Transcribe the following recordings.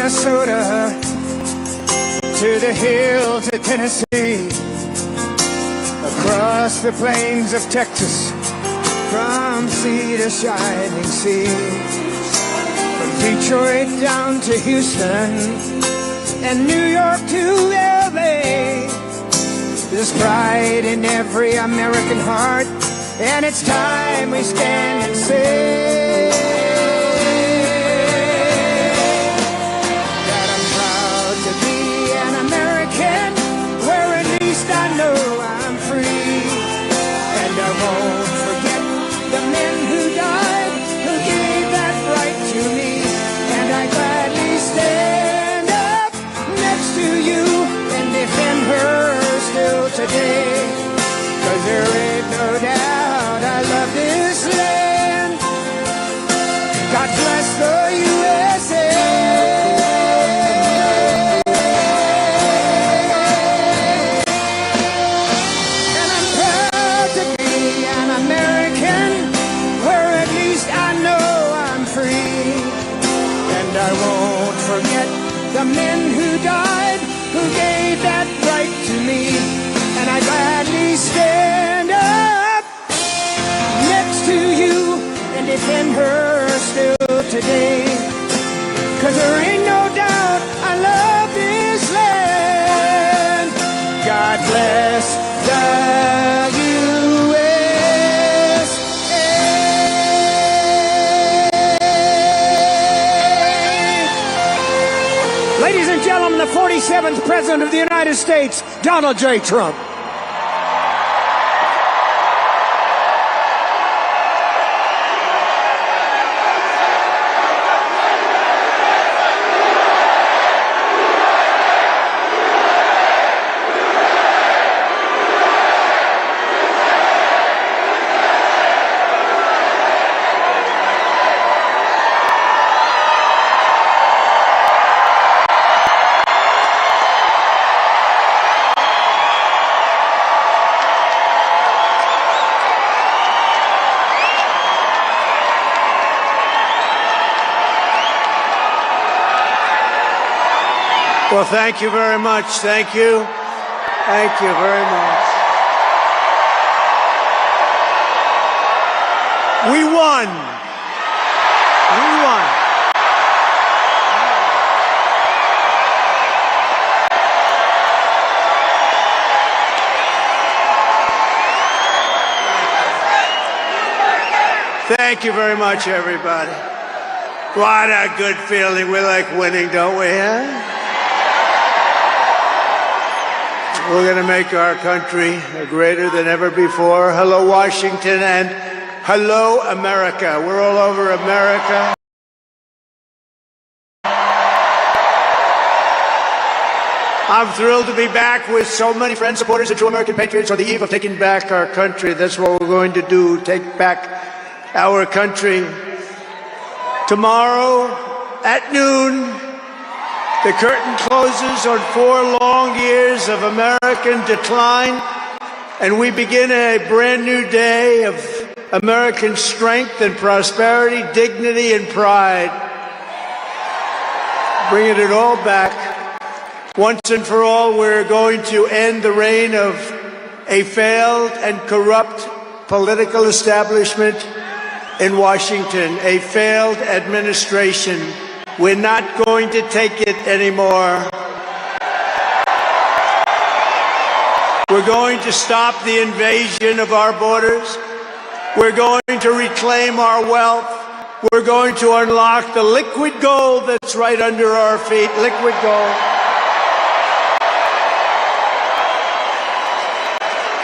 Minnesota to the hills of Tennessee, across the plains of Texas, from sea to shining sea, from Detroit down to Houston and New York to LA. There's pride in every American heart, and it's time we stand and say that I'm proud to be an American, where at least I know I'm free. And I won't forget the men who died, who gave that right to me. And I gladly stand up next to you and defend her still today. 'Cause there ain't no doubt I love this land. God bless the USA. And I'm proud to be an American, where at least I know I'm free. And I won't forget the men who died, who gave that right to me. And I gladly stand up next to you and defend her still today. 'Cause there ain't no doubt I love this land. God bless the USA. Ladies and gentlemen, the 47th President of the United States, Donald J. Trump. Well, thank you very much. Thank you. Thank you very much. We won. We won. Thank you very much, everybody. What a good feeling. We like winning, don't we, huh? We're going to make our country greater than ever before. Hello, Washington, and hello, America. We're all over America. I'm thrilled to be back with so many friends, supporters, and true American patriots on the eve of taking back our country. That's what we're going to do, take back our country. Tomorrow at noon, the curtain closes on 4 long years of American decline, and we begin a brand new day of American strength and prosperity, dignity and pride. Bringing it all back. Once and for all, we're going to end the reign of a failed and corrupt political establishment in Washington, a failed administration. We're not going to take it anymore. We're going to stop the invasion of our borders. We're going to reclaim our wealth. We're going to unlock the liquid gold that's right under our feet, liquid gold.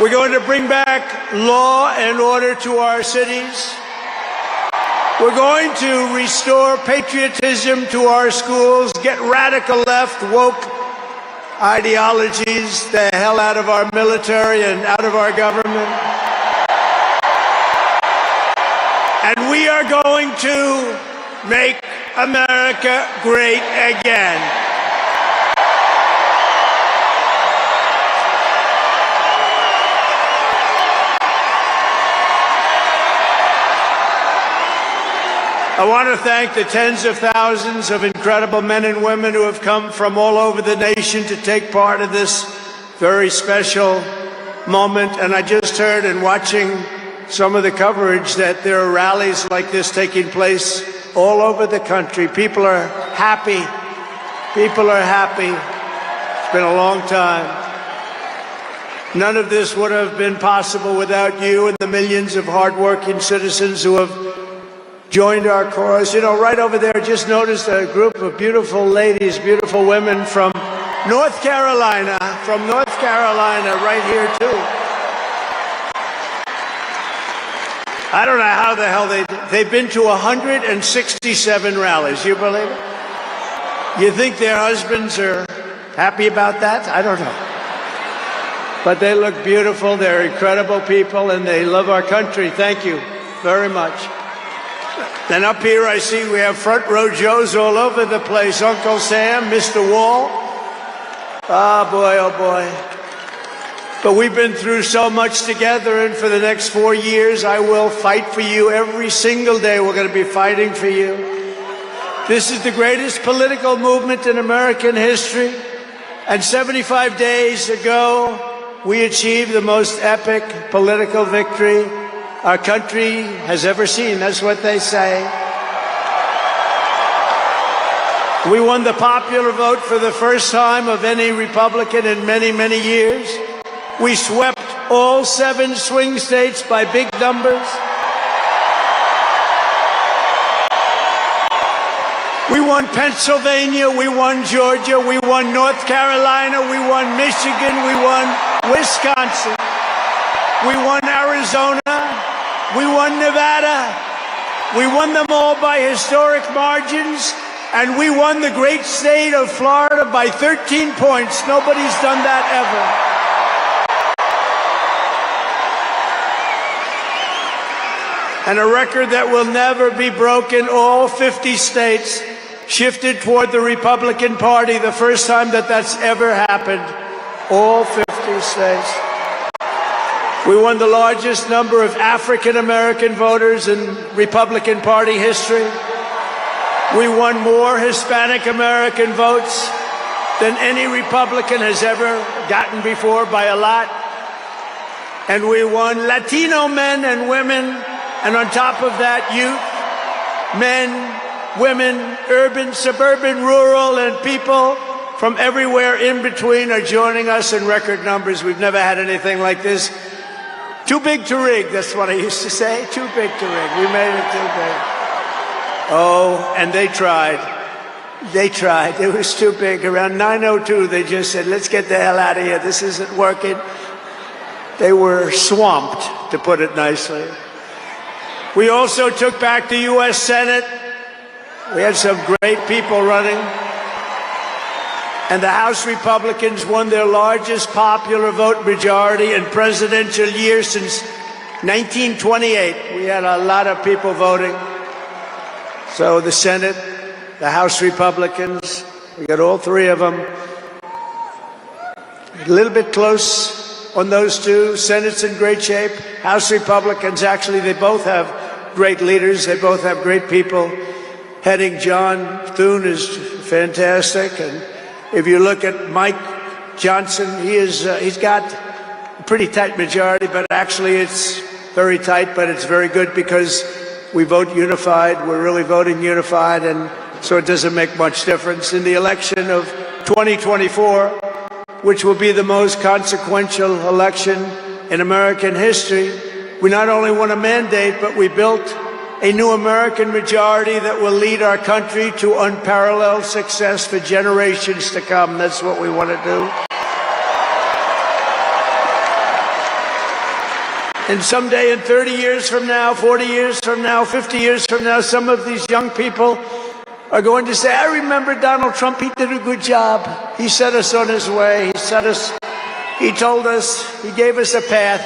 We're going to bring back law and order to our cities. We're going to restore patriotism to our schools, get radical left, woke ideologies the hell out of our military and out of our government. And we are going to make America great again. I want to thank the tens of thousands of incredible men and women who have come from all over the nation to take part in this very special moment. And I just heard in watching some of the coverage that there are rallies like this taking place all over the country. People are happy. People are happy. It's been a long time. None of this would have been possible without you and the millions of hardworking citizens who have joined our cause. You know, right over there, just noticed a group of beautiful ladies, beautiful women from North Carolina, right here too. I don't know how the hell they've been to 167 rallies. You believe it? You think their husbands are happy about that? I don't know. But they look beautiful. They're incredible people, and they love our country. Thank you very much. Then up here I see we have front row Joes all over the place. Uncle Sam, Mr. Wall. Ah, boy, oh boy. But we've been through so much together, and for the next 4 years I will fight for you every single day. We're going to be fighting for you. This is the greatest political movement in American history, and 75 days ago we achieved the most epic political victory our country has ever seen. That's what they say. We won the popular vote for the first time of any Republican in many, many years. We swept all 7 swing states by big numbers. We won Pennsylvania, we won Georgia, we won North Carolina, we won Michigan, we won Wisconsin, we won Arizona, we won Nevada. We won them all by historic margins, and we won the great state of Florida by 13 points. Nobody's done that ever. And a record that will never be broken. All 50 states shifted toward the Republican Party, the first time that that's ever happened. All 50 states. We won the largest number of African-American voters in Republican Party history. We won more Hispanic-American votes than any Republican has ever gotten before by a lot. And we won Latino men and women, and on top of that, youth, men, women, urban, suburban, rural, and people from everywhere in between are joining us in record numbers. We've never had anything like this. Too big to rig, that's what I used to say. Too big to rig. We made it too big. Oh, and they tried. They tried. It was too big. Around 9:02, they just said, let's get the hell out of here. This isn't working. They were swamped, to put it nicely. We also took back the U.S. Senate. We had some great people running. And the House Republicans won their largest popular vote majority in presidential year since 1928. We had a lot of people voting. So the Senate, the House Republicans, we got all 3 of them. A little bit close on those 2. Senate's in great shape. House Republicans, actually, they both have great leaders. They both have great people heading. John Thune is fantastic, and if you look at Mike Johnson, he's got a pretty tight majority, but actually it's very tight, but it's very good because we vote unified. We're really voting unified, and so it doesn't make much difference. In the election of 2024, which will be the most consequential election in American history, we not only won a mandate, but we built a new American majority that will lead our country to unparalleled success for generations to come. That's what we want to do. And someday, in 30 years from now, 40 years from now, 50 years from now, some of these young people are going to say, I remember Donald Trump, he did a good job. He set us on his way. He told us, he gave us a path.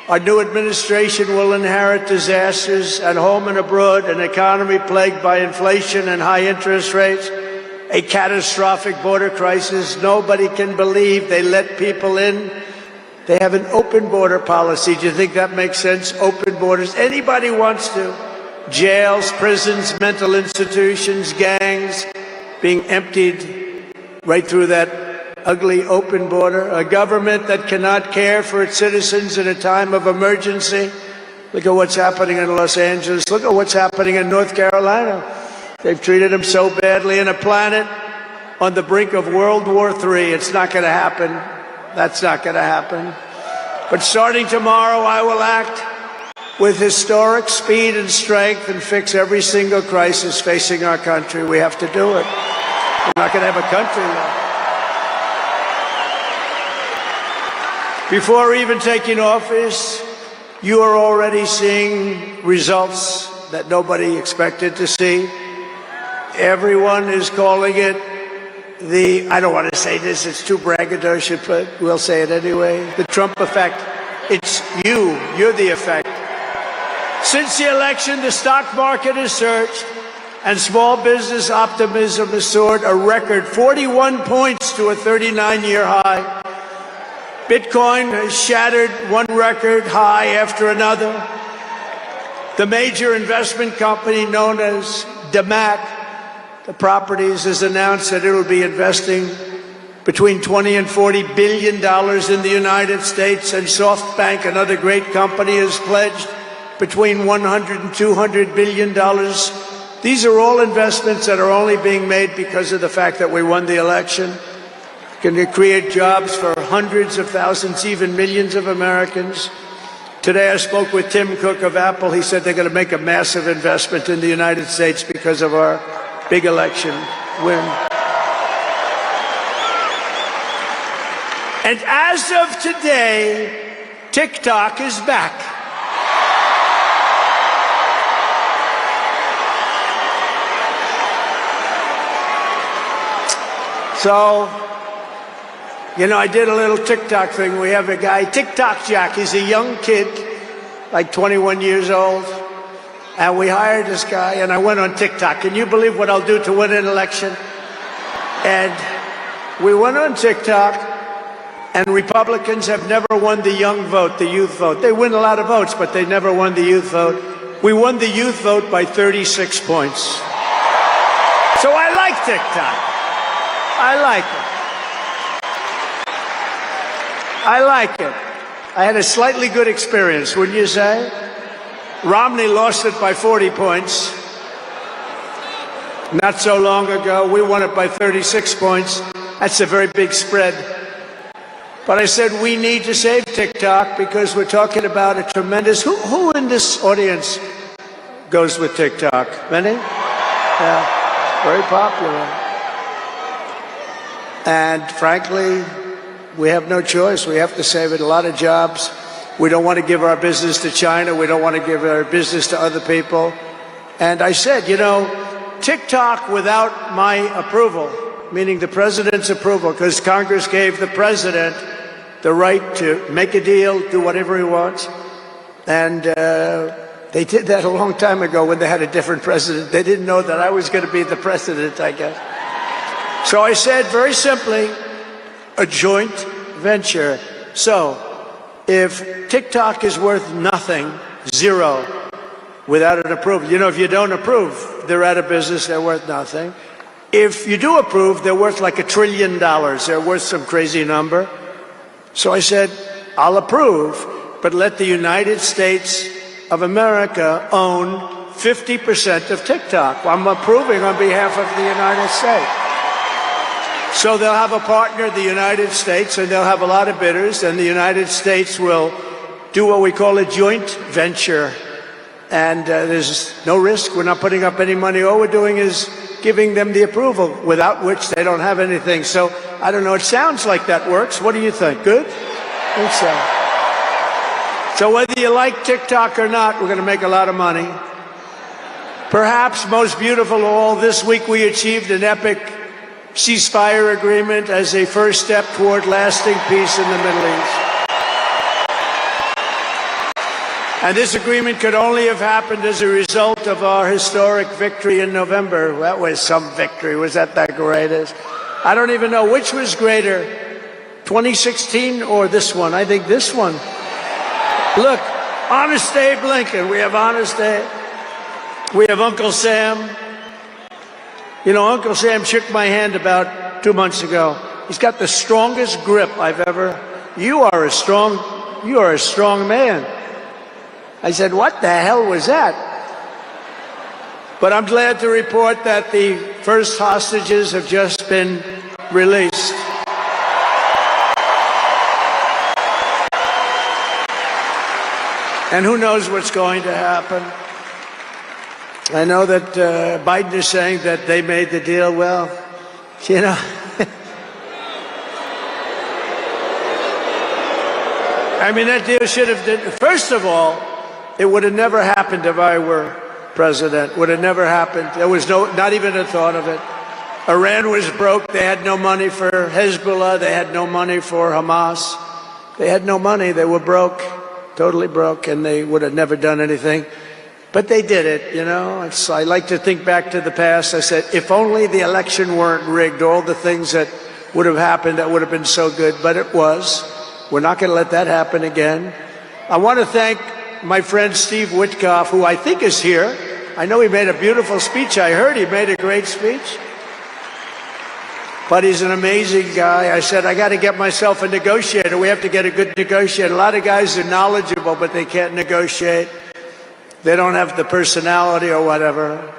Our new administration will inherit disasters at home and abroad, an economy plagued by inflation and high interest rates, a catastrophic border crisis. Nobody can believe they let people in. They have an open border policy. Do you think that makes sense? Open borders. Anybody wants to jails, prisons, mental institutions, gangs being emptied right through that ugly open border, a government that cannot care for its citizens in a time of emergency. Look at what's happening in Los Angeles. Look at what's happening in North Carolina. They've treated them so badly. In a planet on the brink of World War III, it's not going to happen. That's not going to happen. But starting tomorrow, I will act with historic speed and strength and fix every single crisis facing our country. We have to do it. We're not going to have a country left. Before even taking office, you are already seeing results that nobody expected to see. Everyone is calling it I don't want to say this, it's too braggadocious, but we'll say it anyway, the Trump effect. It's you're the effect. Since the election, the stock market has surged and small business optimism has soared a record 41 points to a 39-year high. Bitcoin has shattered one record high after another. The major investment company known as DMAC, the properties, has announced that it will be investing between $20 and $40 billion in the United States, and SoftBank, another great company, has pledged between $100 and $200 billion. These are all investments that are only being made because of the fact that we won the election. Can create jobs for hundreds of thousands, even millions of Americans. Today I spoke with Tim Cook of Apple. He said they're going to make a massive investment in the United States because of our big election win. And as of today, TikTok is back. So, you know, I did a little TikTok thing. We have a guy, TikTok Jack. He's a young kid, like 21 years old. And we hired this guy, and I went on TikTok. Can you believe what I'll do to win an election? And we went on TikTok, and Republicans have never won the young vote, the youth vote. They win a lot of votes, but they never won the youth vote. We won the youth vote by 36 points. So I like TikTok. I like it. I like it. I had a slightly good experience, wouldn't you say? Romney lost it by 40 points. Not so long ago, we won it by 36 points. That's a very big spread. But I said we need to save TikTok because we're talking about a tremendous... Who in this audience goes with TikTok? Many? Yeah, very popular. And frankly, we have no choice. We have to save it. A lot of jobs. We don't want to give our business to China. We don't want to give our business to other people. And I said, you know, TikTok without my approval, meaning the president's approval, because Congress gave the president the right to make a deal, do whatever he wants. And they did that a long time ago when they had a different president. They didn't know that I was going to be the president, I guess. So I said, very simply, a joint venture. So if TikTok is worth nothing, zero, without an approval, you know, if you don't approve, they're out of business, they're worth nothing. If you do approve, they're worth like $1 trillion. They're worth some crazy number. So I said, I'll approve, but let the United States of America own 50% of TikTok. I'm approving on behalf of the United States. So they'll have a partner, the United States, and they'll have a lot of bidders, and the United States will do what we call a joint venture. And there's no risk. We're not putting up any money. All we're doing is giving them the approval, without which they don't have anything. So, I don't know, it sounds like that works. What do you think? Good? I think so. So whether you like TikTok or not, we're going to make a lot of money. Perhaps most beautiful of all, this week we achieved an epic ceasefire agreement as a first step toward lasting peace in the Middle East. And this agreement could only have happened as a result of our historic victory in November. That was some victory. Was that the greatest? I don't even know which was greater, 2016 or this one. I think this one. Look, Honest Abe Lincoln. We have Honest Abe. We have Uncle Sam. You know, Uncle Sam shook my hand about 2 months ago. He's got the strongest grip I've ever. You are a strong man. I said, what the hell was that? But I'm glad to report that the first hostages have just been released. And who knows what's going to happen? I know that Biden is saying that they made the deal. Well, you know, I mean, that deal should have been, first of all, it would have never happened if I were president. Would have never happened. There was not even a thought of it. Iran was broke. They had no money for Hezbollah. They had no money for Hamas. They had no money. They were broke, totally broke, and they would have never done anything. But they did it, you know. I like to think back to the past. I said, if only the election weren't rigged, all the things that would have happened, that would have been so good. But it was. We're not going to let that happen again. I want to thank my friend Steve Witkoff, who I think is here. I know he made a beautiful speech. I heard he made a great speech. But he's an amazing guy. I said, I got to get myself a negotiator. We have to get a good negotiator. A lot of guys are knowledgeable, but they can't negotiate. They don't have the personality or whatever.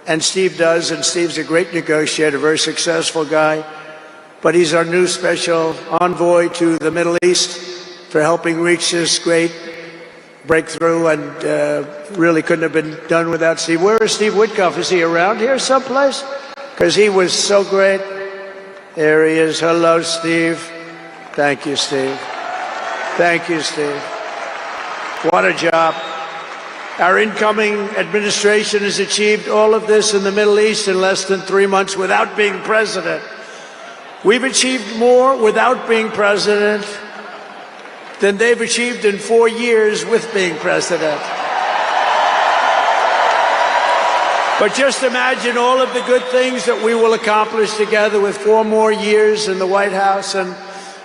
And Steve does, and Steve's a great negotiator, very successful guy. But he's our new special envoy to the Middle East for helping reach this great breakthrough, and really couldn't have been done without Steve. Where is Steve Witkoff? Is he around here someplace? Because he was so great. There he is. Hello, Steve. Thank you, Steve. Thank you, Steve. What a job. Our incoming administration has achieved all of this in the Middle East in less than 3 months without being president. We've achieved more without being president than they've achieved in 4 years with being president. But just imagine all of the good things that we will accomplish together with 4 more years in the White House, and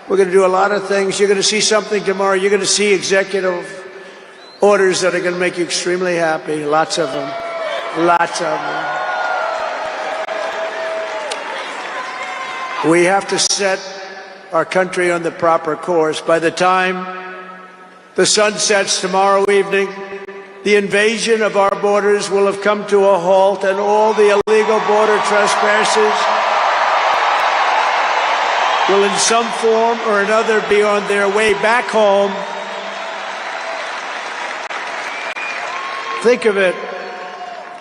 we're going to do a lot of things. You're going to see something tomorrow. You're going to see executive orders that are going to make you extremely happy. Lots of them. Lots of them. We have to set our country on the proper course. By the time the sun sets tomorrow evening, the invasion of our borders will have come to a halt, and all the illegal border trespassers will in some form or another be on their way back home. Think of it.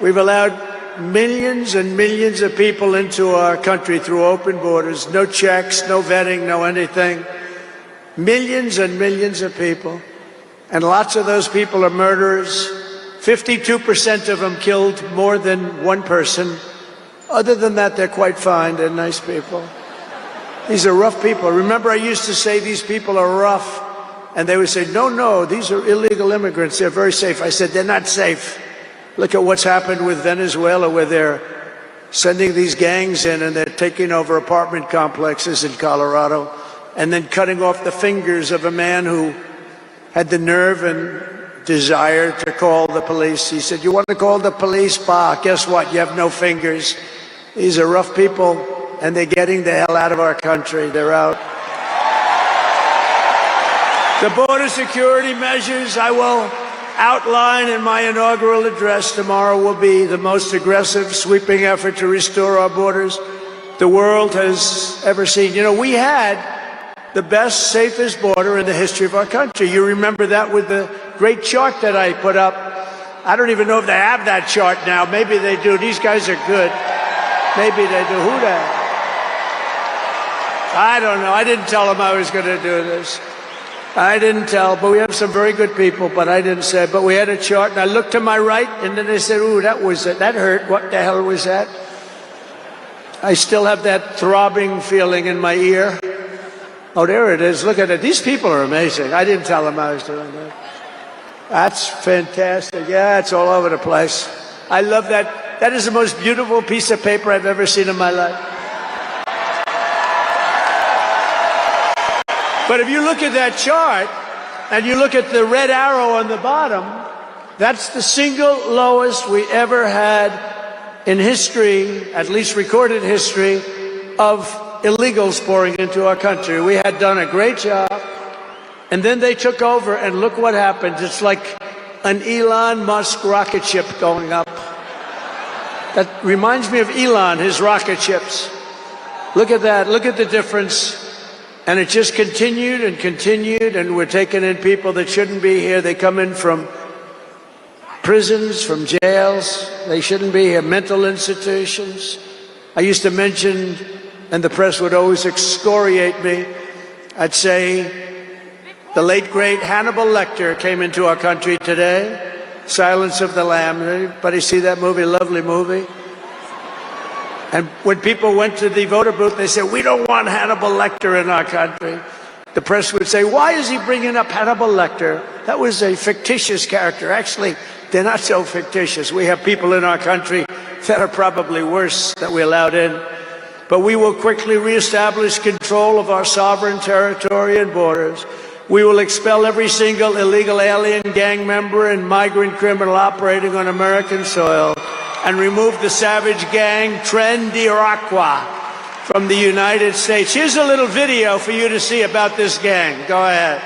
We've allowed millions and millions of people into our country through open borders, no checks, no vetting, no anything. Millions and millions of people. And lots of those people are murderers. 52% of them killed more than one person. Other than that, they're quite fine. They're nice people. These are rough people. Remember, I used to say these people are rough. And they would say, no, no, these are illegal immigrants. They're very safe. I said, they're not safe. Look at what's happened with Venezuela, where they're sending these gangs in and they're taking over apartment complexes in Colorado and then cutting off the fingers of a man who had the nerve and desire to call the police. He said, you want to call the police? Bah, guess what? You have no fingers. These are rough people, and they're getting the hell out of our country. They're out. The border security measures I will outline in my inaugural address tomorrow will be the most aggressive, sweeping effort to restore our borders the world has ever seen. You know, we had the best, safest border in the history of our country. You remember that with the great chart that I put up. I don't even know if they have that chart now. Maybe they do. These guys are good. Maybe they do. Who the? I don't know. I didn't tell them I was going to do this. I didn't tell, but we have some very good people, but I didn't say. But we had a chart, and I looked to my right, and then they said, ooh, that was it. That hurt. What the hell was that? I still have that throbbing feeling in my ear. Oh, there it is. Look at it. These people are amazing. I didn't tell them I was doing that. That's fantastic. Yeah, it's all over the place. I love that. That is the most beautiful piece of paper I've ever seen in my life. But if you look at that chart and you look at the red arrow on the bottom, That's the single lowest we ever had in history, at least recorded history, of illegals pouring into our country. We had done a great job, and then they took over, and look what happened. It's like an Elon Musk rocket ship going up. That reminds me of Elon, his rocket ships. Look at that, look at the difference. And it just continued and continued, and we're taking in people that shouldn't be here. They come in from prisons, from jails. They shouldn't be here. Mental institutions. I used to mention, and the press would always excoriate me, I'd say the late, great Hannibal Lecter came into our country today. Silence of the Lambs. Anybody see that movie? Lovely movie. And when people went to the voter booth, they said, we don't want Hannibal Lecter in our country. The press would say, why is he bringing up Hannibal Lecter? That was a fictitious character. Actually, they're not so fictitious. We have people in our country that are probably worse that we allowed in. But we will quickly reestablish control of our sovereign territory and borders. We will expel every single illegal alien, gang member, and migrant criminal operating on American soil, and remove the savage gang Tren de Aragua from the United States. Here's a little video for you to see about this gang. Go ahead.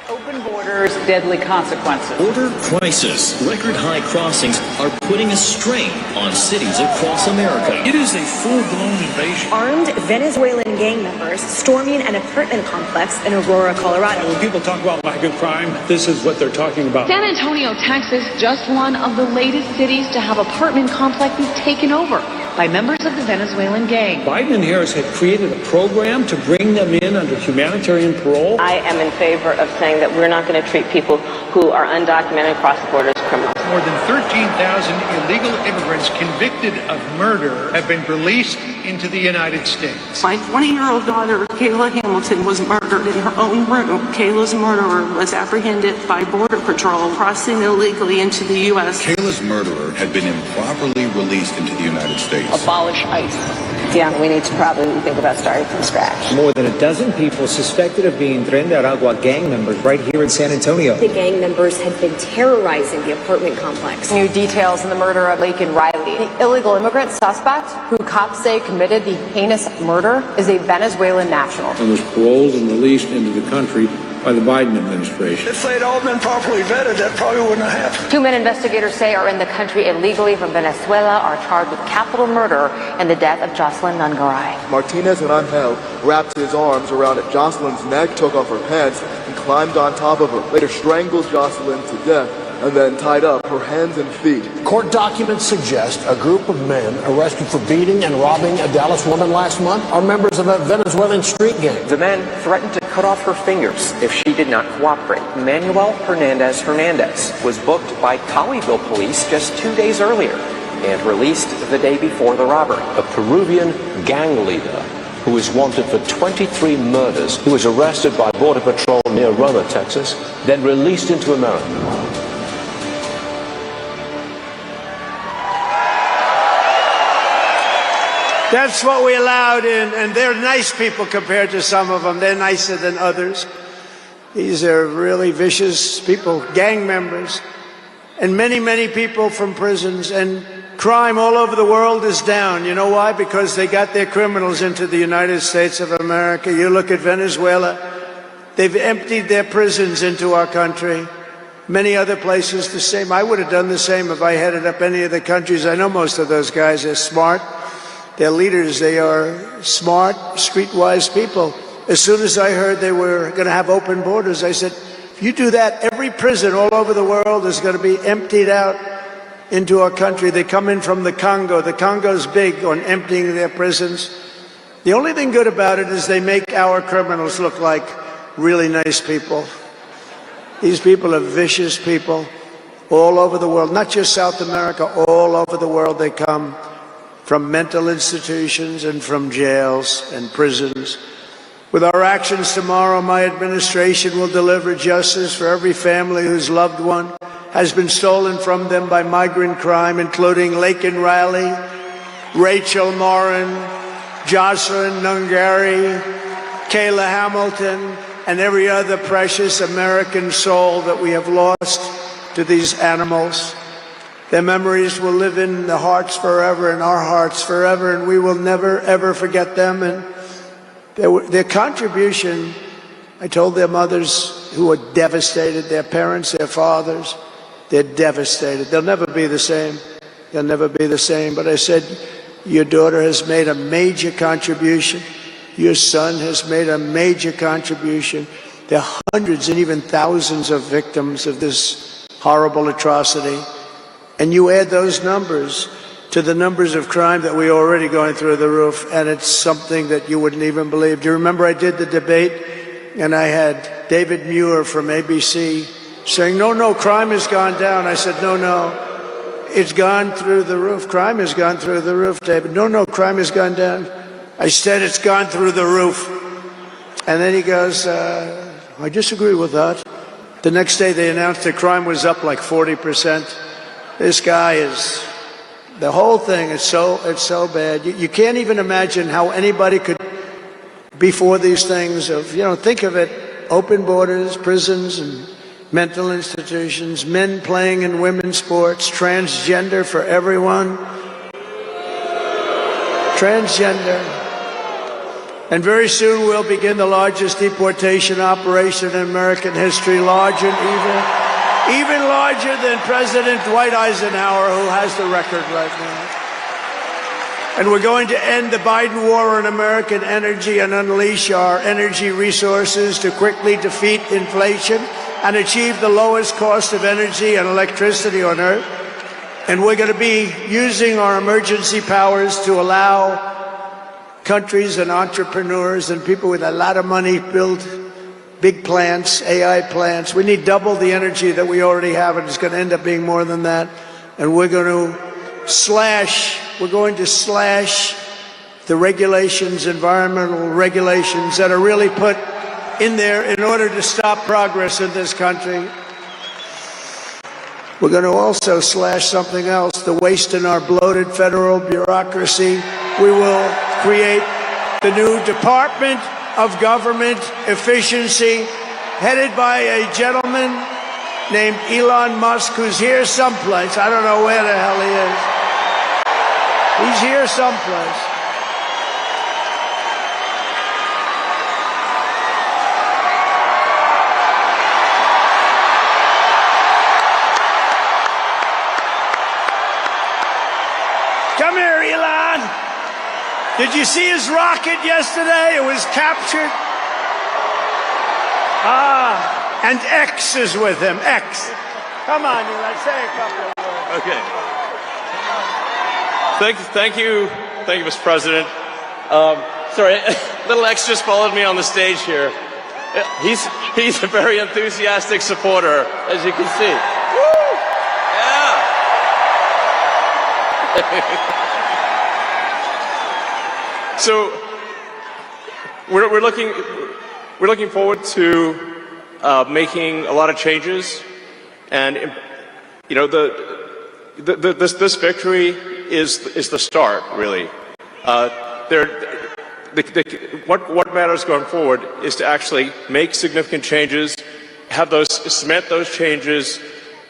Open borders, deadly consequences. Border crisis. Record high crossings are putting a strain on cities across America. It is a full-blown invasion. Armed Venezuelan gang members storming an apartment complex in Aurora, Colorado. When people talk about lack of crime, this is what they're talking about. San Antonio, Texas, just one of the latest cities to have apartment complexes taken over by members of the Venezuelan gang. Biden and Harris had created a program to bring them in under humanitarian parole. I am in favor of saying that we're not going to treat people who are undocumented across the border as criminals. More than 13,000 illegal immigrants convicted of murder have been released into the United States. My 20-year-old daughter, Kayla Hamilton, was murdered in her own room. Kayla's murderer was apprehended by Border Patrol crossing illegally into the U.S. Kayla's murderer had been improperly released into the United States. Abolish ICE. Yeah, we need to probably think about starting from scratch. More than a dozen people suspected of being Tren de Aragua gang members right here in San Antonio. The gang members had been terrorizing the apartment complex. New details in the murder of Laken Riley. The illegal immigrant suspect, who cops say committed the heinous murder, is a Venezuelan national. And was paroled and released into the country by the Biden administration. If they'd all been properly vetted, that probably wouldn't have happened. 2 men investigators say are in the country illegally from Venezuela are charged with capital murder and the death of Jocelyn Nungaray. Martinez and Angel wrapped his arms around Jocelyn's neck, took off her pants, and climbed on top of her. Later strangled Jocelyn to death, and then tied up her hands and feet. Court documents suggest a group of men arrested for beating and robbing a Dallas woman last month are members of a Venezuelan street gang. The men threatened to cut off her fingers if she did not cooperate. Manuel Hernandez was booked by Colleyville police just 2 days earlier and released the day before the robbery. A Peruvian gang leader who is wanted for 23 murders. He was arrested by Border Patrol near Roma, Texas, then released into America. That's what we allowed in, and they're nice people compared to some of them. They're nicer than others. These are really vicious people, gang members, and many, many people from prisons. And crime all over the world is down. You know why? Because they got their criminals into the United States of America. You look at Venezuela, they've emptied their prisons into our country. Many other places the same. I would have done the same if I headed up any of the countries. I know most of those guys are smart. They're leaders. They are smart, streetwise people. As soon as I heard they were going to have open borders, I said, if you do that, every prison all over the world is going to be emptied out into our country. They come in from the Congo. The Congo's big on emptying their prisons. The only thing good about it is they make our criminals look like really nice people. These people are vicious people all over the world, not just South America, all over the world they come. From mental institutions and from jails and prisons. With our actions tomorrow, my administration will deliver justice for every family whose loved one has been stolen from them by migrant crime, including Laken Riley, Rachel Morin, Jocelyn Nungaray, Kayla Hamilton, and every other precious American soul that we have lost to these animals. Their memories will live in the hearts forever, in our hearts forever, and we will never, ever forget them. And their contribution, I told their mothers who were devastated, their parents, their fathers, they're devastated. They'll never be the same. They'll never be the same. But I said, your daughter has made a major contribution. Your son has made a major contribution. There are hundreds and even thousands of victims of this horrible atrocity. And you add those numbers to the numbers of crime that we're already going through the roof, and it's something that you wouldn't even believe. Do you remember I did the debate, and I had David Muir from ABC saying, no, crime has gone down. I said, no, it's gone through the roof. Crime has gone through the roof, David. No, crime has gone down. I said, it's gone through the roof. And then he goes, I disagree with that. The next day they announced that crime was up like 40%. This guy is, the whole thing is so bad. You can't even imagine how anybody could be for these things of, think of it, open borders, prisons and mental institutions, men playing in women's sports, transgender for everyone. Transgender. And very soon we'll begin the largest deportation operation in American history, larger and even larger than President Dwight Eisenhower, who has the record right now. And we're going to end the Biden war on American energy and unleash our energy resources to quickly defeat inflation and achieve the lowest cost of energy and electricity on earth. And we're going to be using our emergency powers to allow countries and entrepreneurs and people with a lot of money build big plants, AI plants. We need double the energy that we already have, and it's going to end up being more than that. And we're going to slash the regulations, environmental regulations that are really put in there in order to stop progress in this country. We're going to also slash something else, the waste in our bloated federal bureaucracy. We will create the new Department of Government Efficiency, headed by a gentleman named Elon Musk, who's here someplace. I don't know where the hell he is. He's here someplace. Come here, Elon. Did you see his rocket yesterday? It was captured. And X is with him. X. Come on, Elon, say a couple of words. Okay. Thank you, Mr. President. Sorry, little X just followed me on the stage here. He's a very enthusiastic supporter, as you can see. Woo! Yeah. So we're looking forward to making a lot of changes, and this victory is the start, really. What matters going forward is to actually make significant changes, cement those changes,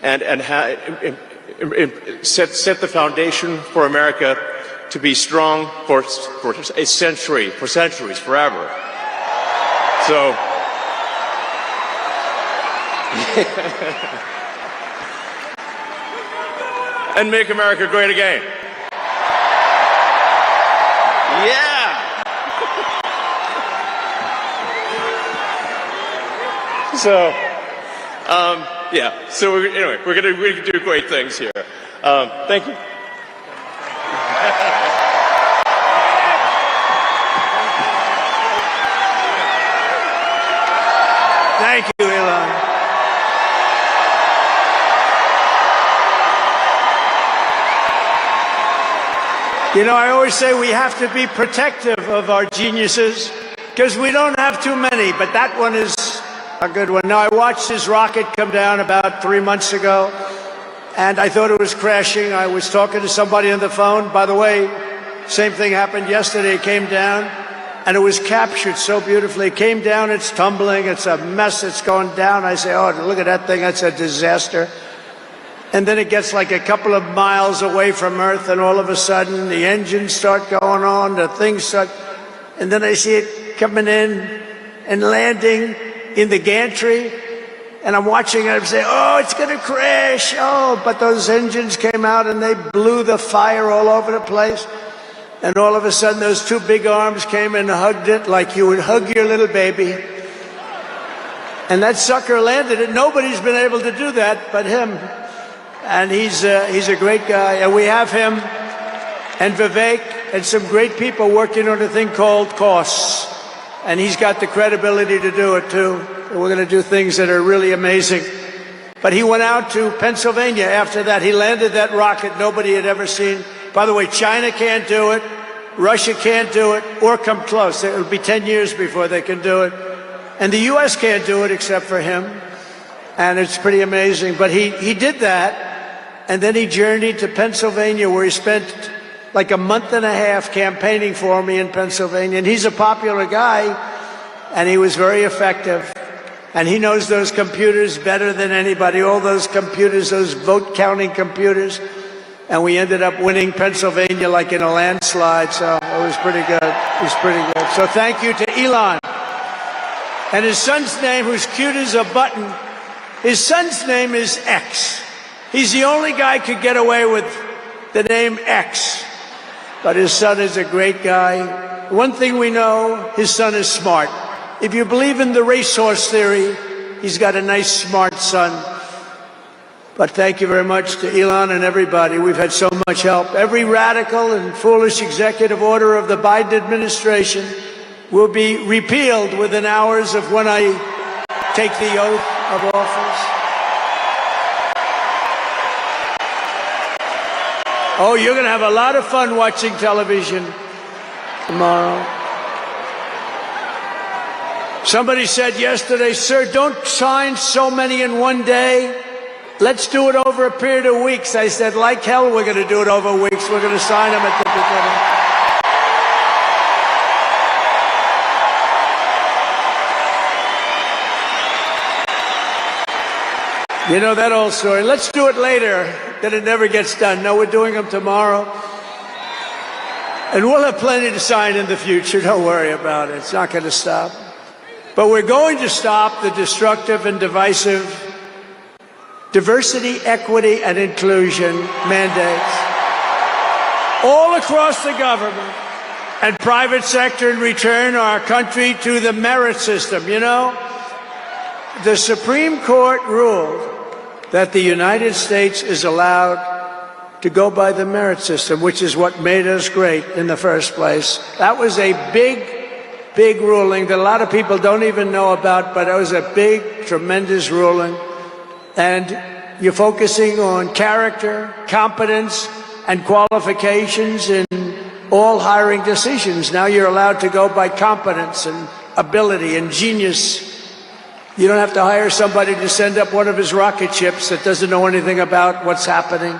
and set the foundation for America to be strong for a century, for centuries, forever. So, and make America great again. Yeah. So, yeah. So anyway, we're gonna do great things here. Thank you. Thank you, Elon. I always say we have to be protective of our geniuses because we don't have too many, but that one is a good one. Now, I watched his rocket come down about 3 months ago, and I thought it was crashing. I was talking to somebody on the phone. By the way, same thing happened yesterday. It came down, and it was captured so beautifully. It came down, it's tumbling, it's a mess, it's going down. I say, oh, look at that thing, that's a disaster. and then it gets like a couple of miles away from Earth, and all of a sudden the engines start going on, the things start, and then I see it coming in and landing in the gantry, and I'm watching it, I'm saying, oh, it's going to crash, oh, but those engines came out and they blew the fire all over the place, and all of a sudden those two big arms came and hugged it like you would hug your little baby, and that sucker landed it. Nobody's been able to do that but him. And he's a great guy, and we have him and Vivek and some great people working on a thing called costs, and he's got the credibility to do it too. We're going to do things that are really amazing. But he went out to Pennsylvania after that. He landed that rocket nobody had ever seen. By the way, China can't do it, Russia can't do it, or come close. It'll be 10 years before they can do it. And the U.S. can't do it except for him. And it's pretty amazing. But he did that. And then he journeyed to Pennsylvania, where he spent like a month and a half campaigning for me in Pennsylvania. And he's a popular guy, and he was very effective. And he knows those computers better than anybody, all those computers, those vote-counting computers. And we ended up winning Pennsylvania like in a landslide, so it was pretty good. It was pretty good. So thank you to Elon. And his son's name, who's cute as a button, his son's name is X. He's the only guy who could get away with the name X. But his son is a great guy. One thing we know, his son is smart. If you believe in the racehorse theory, he's got a nice, smart son. But thank you very much to Elon and everybody. We've had so much help. Every radical and foolish executive order of the Biden administration will be repealed within hours of when I take the oath of office. Oh, you're going to have a lot of fun watching television tomorrow. Somebody said yesterday, sir, don't sign so many in one day. Let's do it over a period of weeks. I said, like hell, we're going to do it over weeks. We're going to sign them at the beginning. You know that old story. Let's do it later. Then it never gets done. No, we're doing them tomorrow. And we'll have plenty to sign in the future. Don't worry about it. It's not going to stop. But we're going to stop the destructive and divisive diversity, equity, and inclusion mandates all across the government and private sector and return our country to the merit system. You know, the Supreme Court ruled that the United States is allowed to go by the merit system, which is what made us great in the first place. That was a big ruling that a lot of people don't even know about, but it was a big, tremendous ruling. And you're focusing on character, competence, and qualifications in all hiring decisions. Now you're allowed to go by competence and ability and genius. You don't have to hire somebody to send up one of his rocket ships that doesn't know anything about what's happening.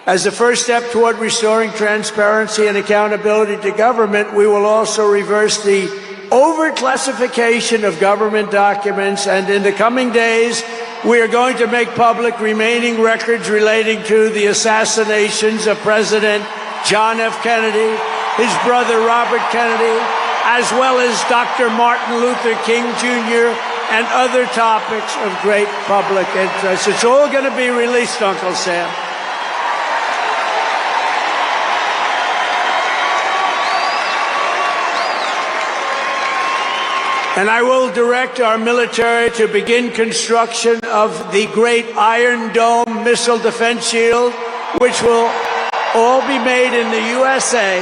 As a first step toward restoring transparency and accountability to government, we will also reverse the overclassification of government documents, and in the coming days, we are going to make public remaining records relating to the assassinations of President John F. Kennedy, his brother Robert Kennedy, as well as Dr. Martin Luther King Jr., and other topics of great public interest. It's all going to be released, Uncle Sam. And I will direct our military to begin construction of the great Iron Dome missile defense shield, which will all be made in the USA.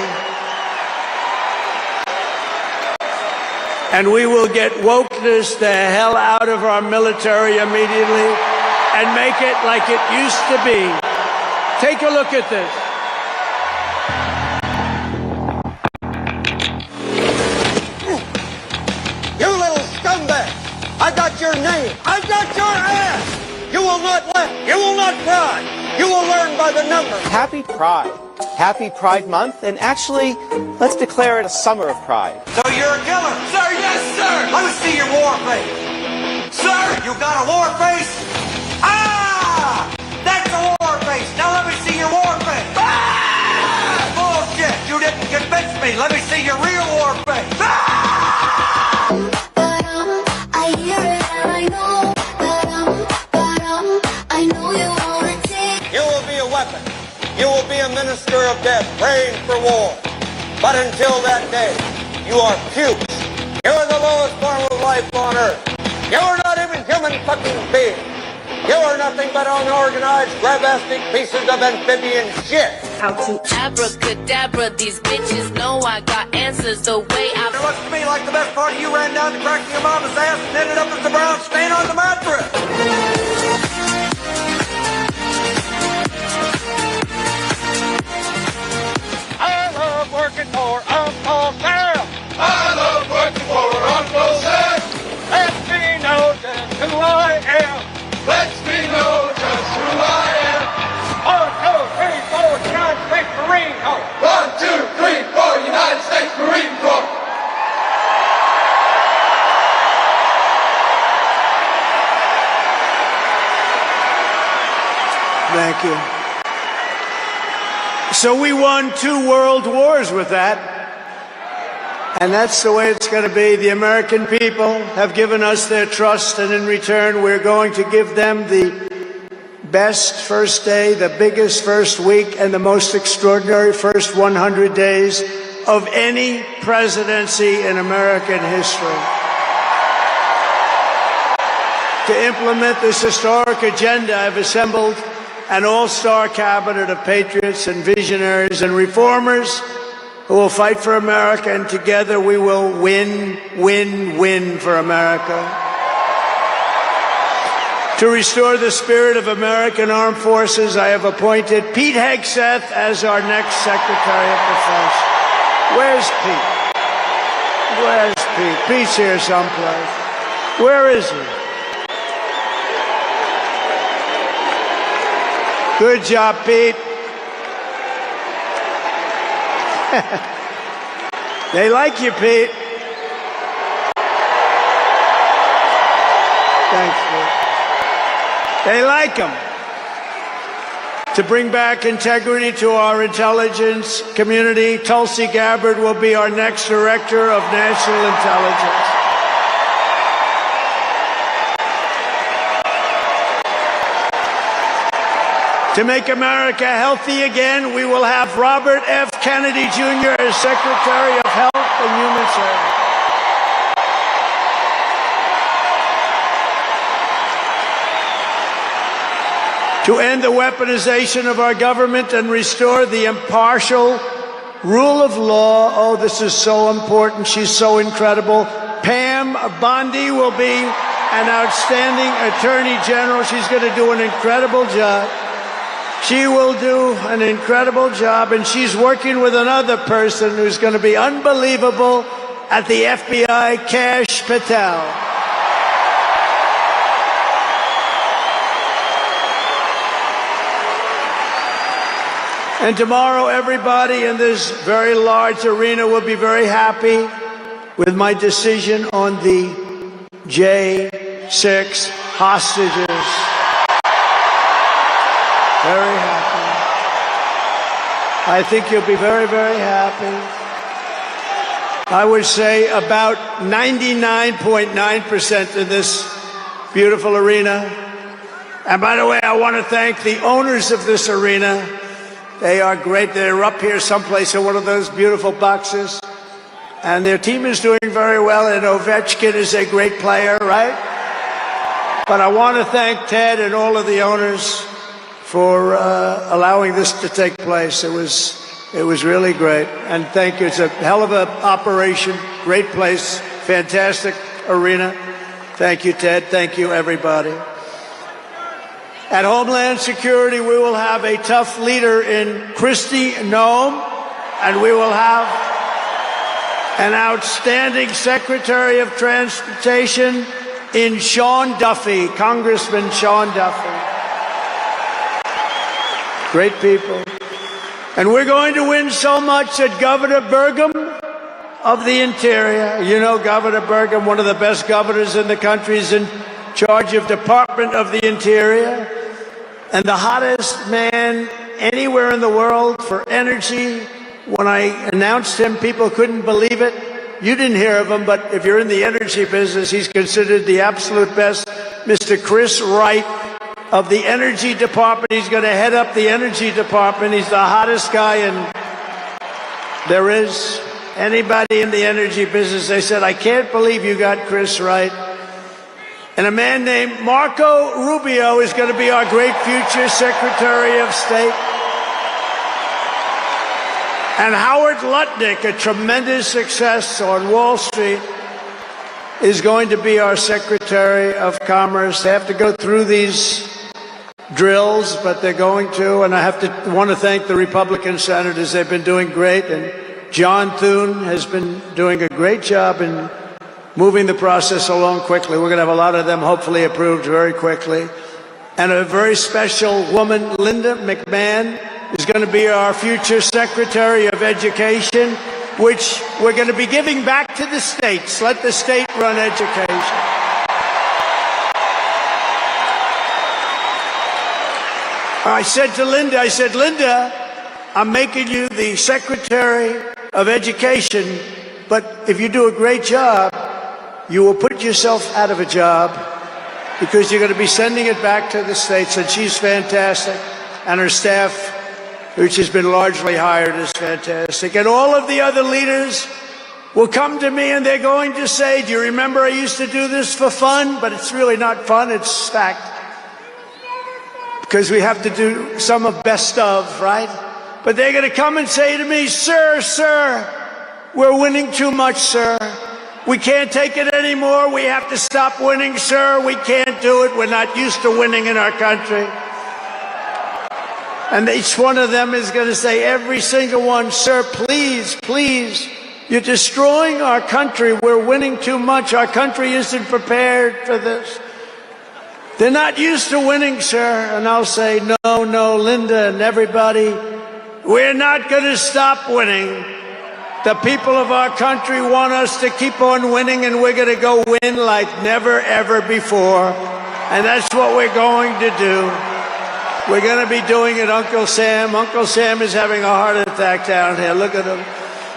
And we will get wokeness the hell out of our military immediately and make it like it used to be. Take a look at this. You little scumbag! I got your name! I got your ass! You will not laugh! You will not cry! You will learn by the numbers! Happy Pride. Happy Pride Month, and actually, let's declare it a summer of pride. So you're a killer? Sir, yes, sir! Let me see your war face! Sir, you got a war face? Ah! That's you will be a minister of death, praying for war. But until that day, you are puke. You are the lowest form of life on earth. You are not even human fucking beings. You are nothing but unorganized, grabastic pieces of amphibian shit. How to abracadabra, these bitches know I got answers the way I... It looks to me like the best part of you ran down to cracking your mama's ass and ended up as the brown stain on the mattress. I love working for Uncle Sam. I love working for Uncle Sam. Let me know just who I am. Let me know just who I am. 1, 2, 3, 4, United States Marine Corps. 1, 2, 3, 4, United States Marine Corps. Thank you. So we won 2 world wars with that. And that's the way it's going to be. The American people have given us their trust, and in return, we're going to give them the best first day, the biggest first week, and the most extraordinary first 100 days of any presidency in American history. To implement this historic agenda, I've assembled an all-star cabinet of patriots and visionaries and reformers who will fight for America, and together we will win, win, win for America. To restore the spirit of American Armed Forces, I have appointed Pete Hegseth as our next Secretary of Defense. Where's Pete? Where's Pete? Pete's here someplace. Where is he? Good job, Pete. They like you, Pete. Thanks, Pete. They like him. To bring back integrity to our intelligence community, Tulsi Gabbard will be our next Director of National Intelligence. To make America healthy again, we will have Robert F. Kennedy Jr. as Secretary of Health and Human Services. To end the weaponization of our government and restore the impartial rule of law. Oh, this is so important. She's so incredible. Pam Bondi will be an outstanding Attorney General. She's going to do an incredible job. She will do an incredible job, and she's working with another person who's going to be unbelievable at the FBI, Kash Patel. And tomorrow, everybody in this very large arena will be very happy with my decision on the J6 hostages. Very happy. I think you'll be very, very happy. I would say about 99.9% in this beautiful arena. And by the way, I want to thank the owners of this arena. They are great. They're up here someplace in one of those beautiful boxes. And their team is doing very well, and Ovechkin is a great player, right? But I want to thank Ted and all of the owners for allowing this to take place. It was really great, and thank you. It's a hell of an operation, great place, fantastic arena. Thank you, Ted. Thank you, everybody. At Homeland Security, we will have a tough leader in Kristi Noem, and we will have an outstanding Secretary of Transportation in Sean Duffy, Congressman Sean Duffy. Great people. And we're going to win so much that Governor Burgum of the Interior, you know Governor Burgum, one of the best governors in the country, is in charge of Department of the Interior, and the hottest man anywhere in the world for energy. When I announced him, people couldn't believe it. You didn't hear of him, but if you're in the energy business, he's considered the absolute best. Mr. Chris Wright of the Energy Department. He's going to head up the Energy Department. He's the hottest guy there is. Anybody in the energy business, they said, I can't believe you got Chris right. And a man named Marco Rubio is going to be our great future Secretary of State. And Howard Lutnick, a tremendous success on Wall Street, is going to be our Secretary of Commerce. They have to go through these drills, but they're going to. And I want to thank the Republican senators. They've been doing great. And John Thune has been doing a great job in moving the process along quickly. We're going to have a lot of them hopefully approved very quickly. And a very special woman, Linda McMahon, is going to be our future Secretary of Education, which we're going to be giving back to the states. Let the state run education. I said to Linda, Linda, I'm making you the Secretary of Education, but if you do a great job, you will put yourself out of a job because you're going to be sending it back to the states. And she's fantastic. And her staff, which has been largely hired, is fantastic. And all of the other leaders will come to me and they're going to say, do you remember I used to do this for fun? But it's really not fun, it's fact. Because we have to do some of best of, right? But they're going to come and say to me, sir, we're winning too much, sir. We can't take it anymore. We have to stop winning, sir. We can't do it. We're not used to winning in our country. And each one of them is going to say, every single one, sir, please, you're destroying our country. We're winning too much. Our country isn't prepared for this. They're not used to winning, sir. And I'll say, no, Linda and everybody, we're not going to stop winning. The people of our country want us to keep on winning, and we're going to go win like never, ever before. And that's what we're going to do. We're going to be doing it, Uncle Sam. Uncle Sam is having a heart attack down here. Look at him.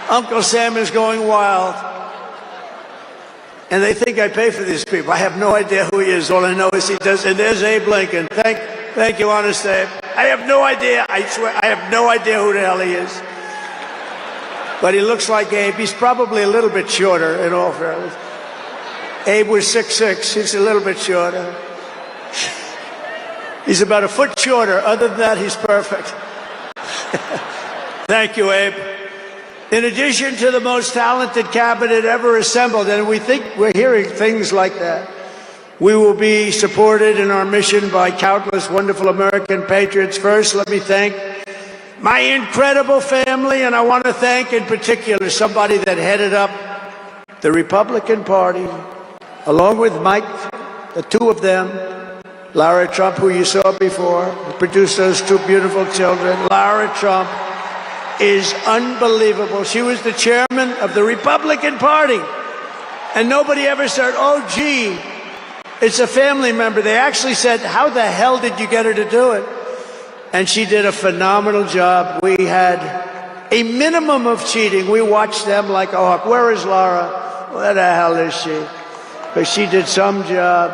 Uncle Sam is going wild. And they think I pay for these people. I have no idea who he is. All I know is he does. And there's Abe Lincoln. Thank you, honest Abe. I have no idea. I swear, I have no idea who the hell he is. But he looks like Abe. He's probably a little bit shorter, in all fairness. Abe was 6'6". He's a little bit shorter. He's about a foot shorter. Other than that, he's perfect. Thank you, Abe. In addition to the most talented cabinet ever assembled, and we think we're hearing things like that, we will be supported in our mission by countless wonderful American patriots. First, let me thank my incredible family, and I want to thank in particular somebody that headed up the Republican Party, along with Mike, the two of them, Lara Trump, who you saw before, who produced those two beautiful children. Lara Trump is unbelievable. She was the chairman of the Republican Party, and nobody ever said, oh, gee, it's a family member. They actually said, how the hell did you get her to do it? And she did a phenomenal job. We had a minimum of cheating. We watched them like a hawk. Where is Laura? Where the hell is she? But she did some job.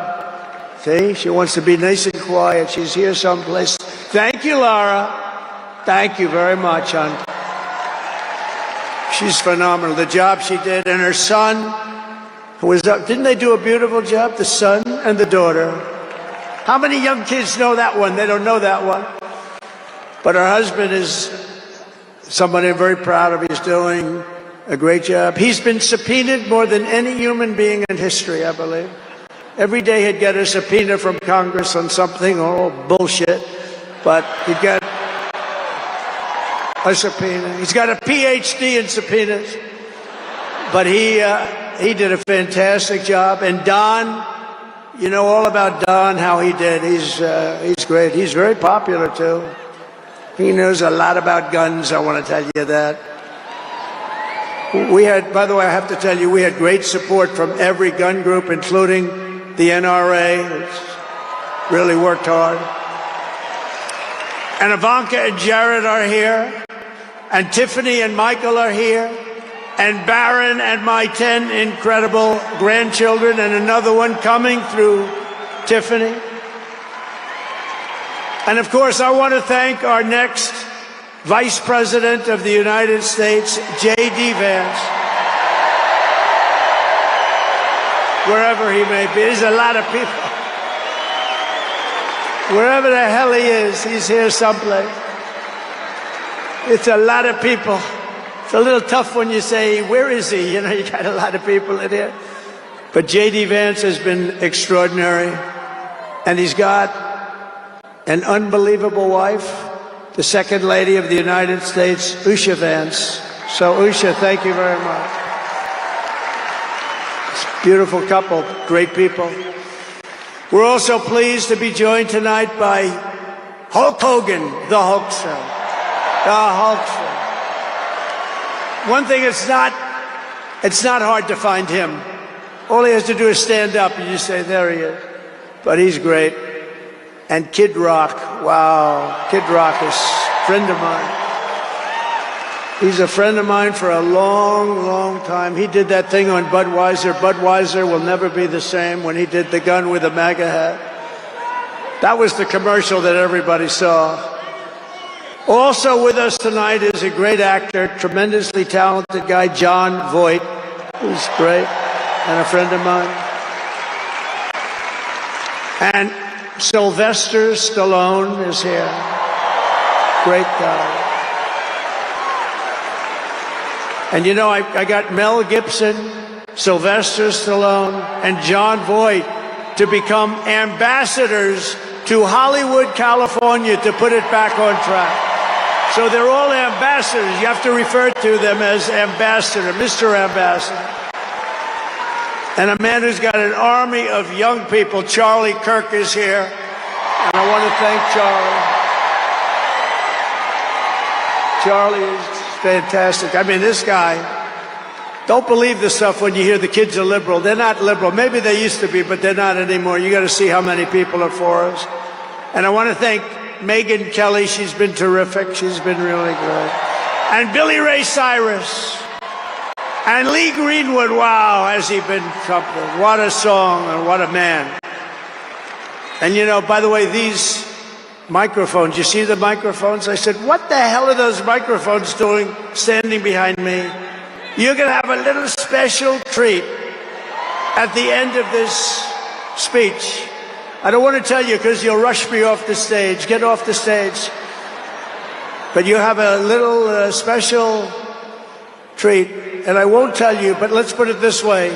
See, she wants to be nice and quiet. She's here someplace. Thank you, Laura. Thank you very much, hon. She's phenomenal. The job she did. And her son was up. Didn't they do a beautiful job? The son and the daughter. How many young kids know that one? They don't know that one. But her husband is somebody I'm very proud of. He's doing a great job. He's been subpoenaed more than any human being in history, I believe. Every day he'd get a subpoena from Congress on something, all bullshit. But he'd get a subpoena. He's got a PhD in subpoenas. But he did a fantastic job. And Don, you know all about Don, how he did. He's great. He's very popular, too. He knows a lot about guns, I want to tell you that. We had, by the way, I have to tell you, we had great support from every gun group, including the NRA, which really worked hard. And Ivanka and Jared are here, and Tiffany and Michael are here, and Barron and my 10 incredible grandchildren, and another one coming through Tiffany. And of course, I want to thank our next Vice President of the United States, J.D. Vance, wherever he may be. There's a lot of people. Wherever the hell he is, he's here someplace. It's a lot of people. It's a little tough when you say, where is he? You know, you got a lot of people in here. But J.D. Vance has been extraordinary. And he's got an unbelievable wife, the Second Lady of the United States, Usha Vance. So, Usha, thank you very much. It's a beautiful couple, great people. We're also pleased to be joined tonight by Hulk Hogan, the Hulkster. The Hulkster. One thing, it's not hard to find him. All he has to do is stand up and you say, there he is. But he's great. And Kid Rock, wow, Kid Rock is a friend of mine. He's a friend of mine for a long, long time. He did that thing on Budweiser. Budweiser will never be the same, when he did the gun with the MAGA hat. That was the commercial that everybody saw. Also with us tonight is a great actor, tremendously talented guy, Jon Voight, who's great, and a friend of mine. And Sylvester Stallone is here. Great guy. And you know, I got Mel Gibson, Sylvester Stallone, and Jon Voight to become ambassadors to Hollywood, California, to put it back on track. So they're all ambassadors. You have to refer to them as ambassador, Mr. Ambassador. And a man who's got an army of young people, Charlie Kirk, is here. And I want to thank Charlie. Charlie is fantastic. I mean, this guy, don't believe the stuff when you hear the kids are liberal. They're not liberal. Maybe they used to be, but they're not anymore. You got to see how many people are for us. And I want to thank Megyn Kelly. She's been terrific. She's been really good. And Billy Ray Cyrus. And Lee Greenwood, wow, has he been something. What a song and what a man. And you know, by the way, these microphones, you see the microphones? I said, what the hell are those microphones doing standing behind me? You're going to have a little special treat at the end of this speech. I don't want to tell you because you'll rush me off the stage. Get off the stage. But you have a little special treat. And I won't tell you, but let's put it this way.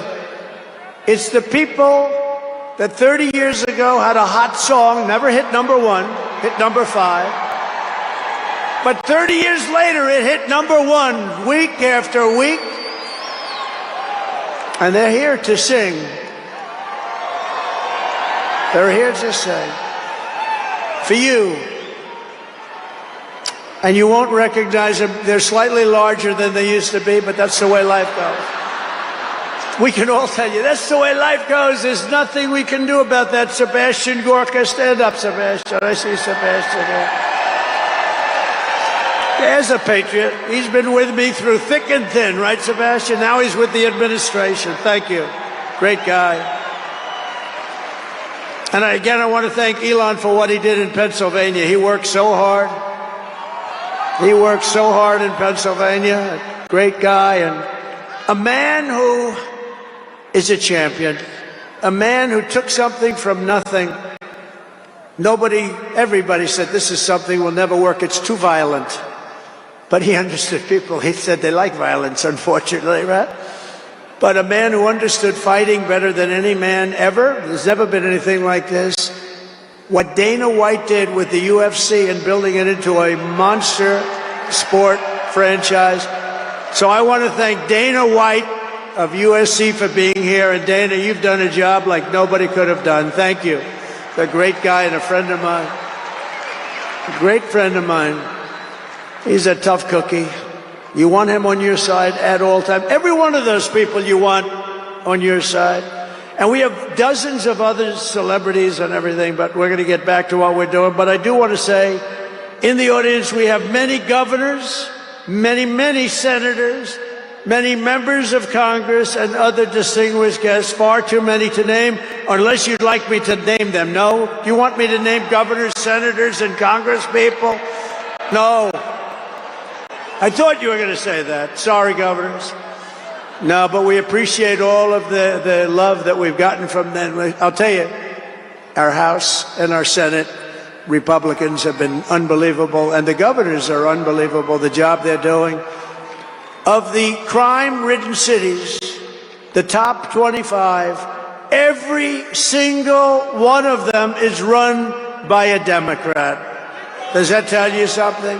It's the people that 30 years ago had a hot song, never hit number 1, hit number 5. But 30 years later, it hit number 1 week after week. And they're here to sing. They're here to sing. For you. And you won't recognize them. They're slightly larger than they used to be, but that's the way life goes. We can all tell you, that's the way life goes. There's nothing we can do about that. Sebastian Gorka, stand up, Sebastian. I see Sebastian there. There's a patriot. He's been with me through thick and thin, right, Sebastian? Now he's with the administration. Thank you. Great guy. And again, I want to thank Elon for what he did in Pennsylvania. He worked so hard. He worked so hard in Pennsylvania. A great guy and a man who is a champion. A man who took something from nothing. Everybody said this is something will never work. It's too violent. But he understood people. He said they like violence, unfortunately, right? But a man who understood fighting better than any man ever. There's never been anything like this. What Dana White did with the UFC and building it into a monster sport franchise. So I want to thank Dana White of USC for being here. And Dana, you've done a job like nobody could have done. Thank you. A great guy and a friend of mine. A great friend of mine. He's a tough cookie. You want him on your side at all times. Every one of those people you want on your side. And we have dozens of other celebrities and everything, but we're going to get back to what we're doing. But I do want to say, in the audience, we have many governors, many senators, many members of Congress, and other distinguished guests, far too many to name. unless you'd like me to name them. No? Do you want me to name governors, senators, and congresspeople? No. I thought you were going to say that. Sorry, governors. No, but we appreciate all of the love that we've gotten from them. I'll tell you, our House and our Senate Republicans have been unbelievable, and the governors are unbelievable, the job they're doing. Of the crime-ridden cities, the top 25, every single one of them is run by a Democrat. Does that tell you something?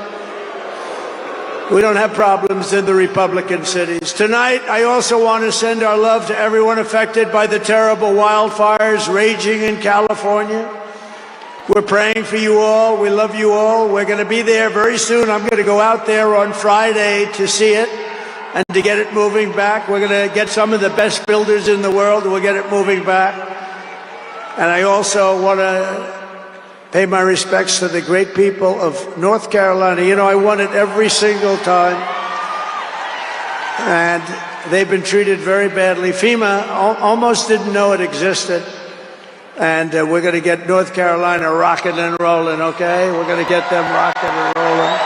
We don't have problems in the Republican cities. Tonight, I also want to send our love to everyone affected by the terrible wildfires raging in California. We're praying for you all. We love you all. We're going to be there very soon. I'm going to go out there on Friday to see it and to get it moving back. We're going to get some of the best builders in the world. We'll get it moving back. And I also want to pay my respects to the great people of North Carolina. You know, I won it every single time. And they've been treated very badly. FEMA almost didn't know it existed. And we're going to get North Carolina rocking and rolling, okay? We're going to get them rocking and rolling.